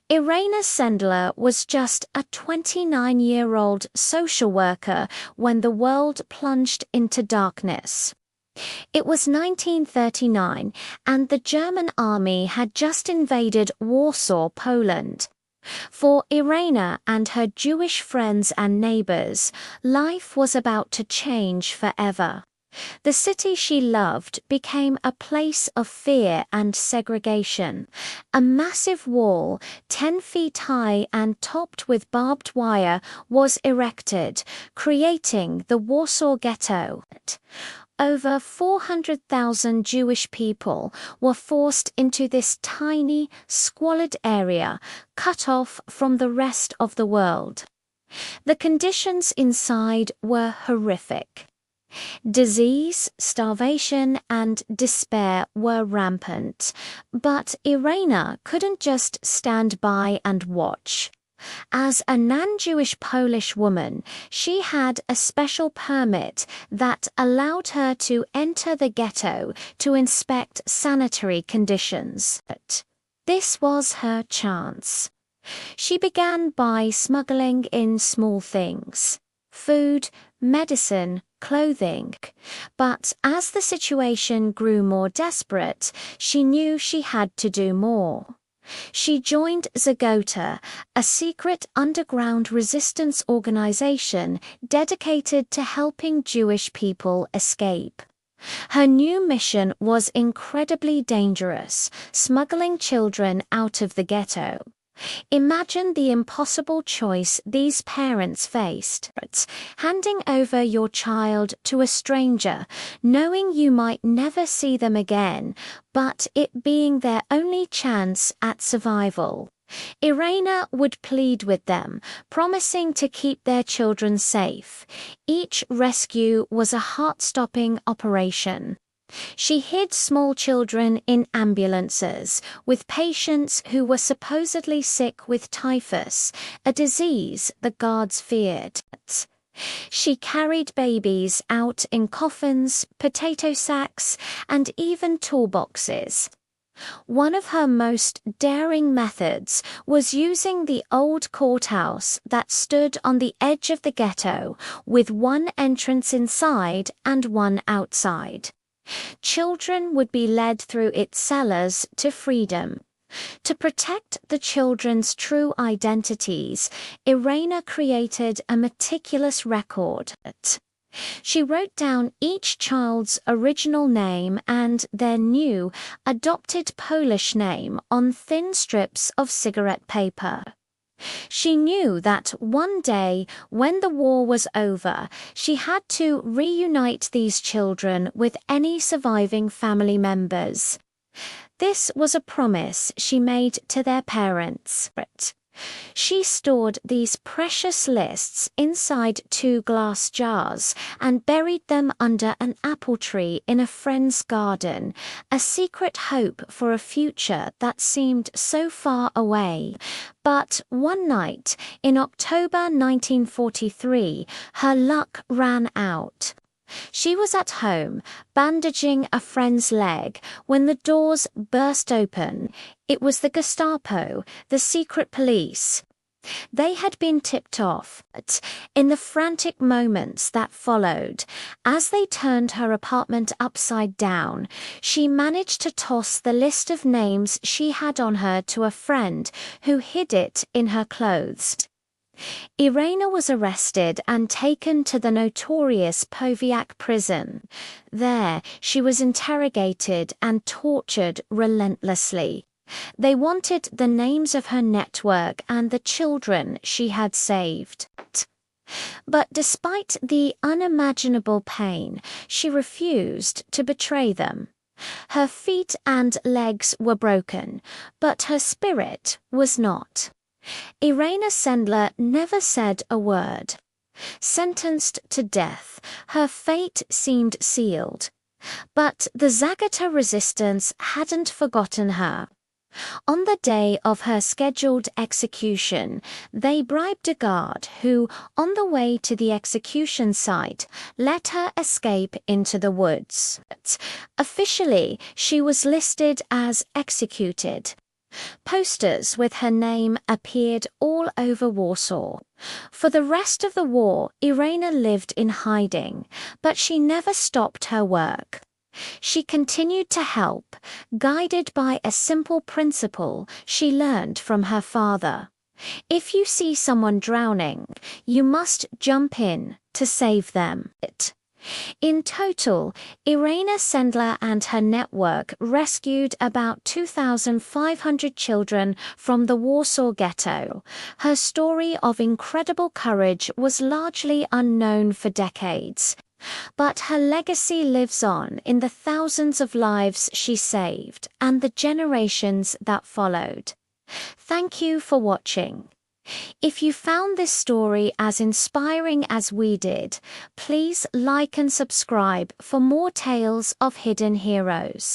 Irena Sendler was just a 29-year-old social worker when the world plunged into darkness. It was 1939, and the German army had just invaded Warsaw, Poland. For Irena and her Jewish friends and neighbors, life was about to change forever. The city she loved became a place of fear and segregation. A massive wall, 10 feet high and topped with barbed wire, was erected, creating the Warsaw Ghetto. Over 400,000 Jewish people were forced into this tiny, squalid area, cut off from the rest of the world. The conditions inside were horrific. Disease, starvation, and despair were rampant, but Irena couldn't just stand by and watch. As a non-Jewish Polish woman, she had a special permit that allowed her to enter the ghetto to inspect sanitary conditions. This was her chance. She began by smuggling in small things: food, medicine, clothing. But as the situation grew more desperate, she knew she had to do more. She joined Zagota, a secret underground resistance organization dedicated to helping Jewish people escape. Her new mission was incredibly dangerous, smuggling children out of the ghetto. Imagine the impossible choice these parents faced: handing over your child to a stranger, knowing you might never see them again, but it being their only chance at survival. Irena would plead with them, promising to keep their children safe. Each rescue was a heart-stopping operation. She hid small children in ambulances with patients who were supposedly sick with typhus, a disease the guards feared. She carried babies out in coffins, potato sacks, and even toolboxes. One of her most daring methods was using the old courthouse that stood on the edge of the ghetto, with one entrance inside and one outside. Children would be led through its cellars to freedom. To protect the children's true identities, Irena created a meticulous record. She wrote down each child's original name and their new, adopted Polish name on thin strips of cigarette paper. She knew that one day, when the war was over, she had to reunite these children with any surviving family members. This was a promise she made to their parents. She stored these precious lists inside 2 glass jars and buried them under an apple tree in a friend's garden, a secret hope for a future that seemed so far away. But one night, in October 1943, her luck ran out. She was at home, bandaging a friend's leg, when the doors burst open. It was the Gestapo, the secret police. They had been tipped off. In the frantic moments that followed, as they turned her apartment upside down, she managed to toss the list of names she had on her to a friend who hid it in her clothes. Irena was arrested and taken to the notorious Powiat prison. There, she was interrogated and tortured relentlessly. They wanted the names of her network and the children she had saved. But despite the unimaginable pain, she refused to betray them. Her feet and legs were broken, but her spirit was not. Irena Sendler never said a word. Sentenced to death, her fate seemed sealed. But the Zagata resistance hadn't forgotten her. On the day of her scheduled execution, they bribed a guard who, on the way to the execution site, let her escape into the woods. Officially, she was listed as executed. Posters with her name appeared all over Warsaw. For the rest of the war, Irena lived in hiding, but she never stopped her work. She continued to help, guided by a simple principle she learned from her father. If you see someone drowning, you must jump in to save them. In total, Irena Sendler and her network rescued about 2,500 children from the Warsaw Ghetto. Her story of incredible courage was largely unknown for decades, but her legacy lives on in the thousands of lives she saved and the generations that followed. Thank you for watching. If you found this story as inspiring as we did, please like and subscribe for more tales of hidden heroes.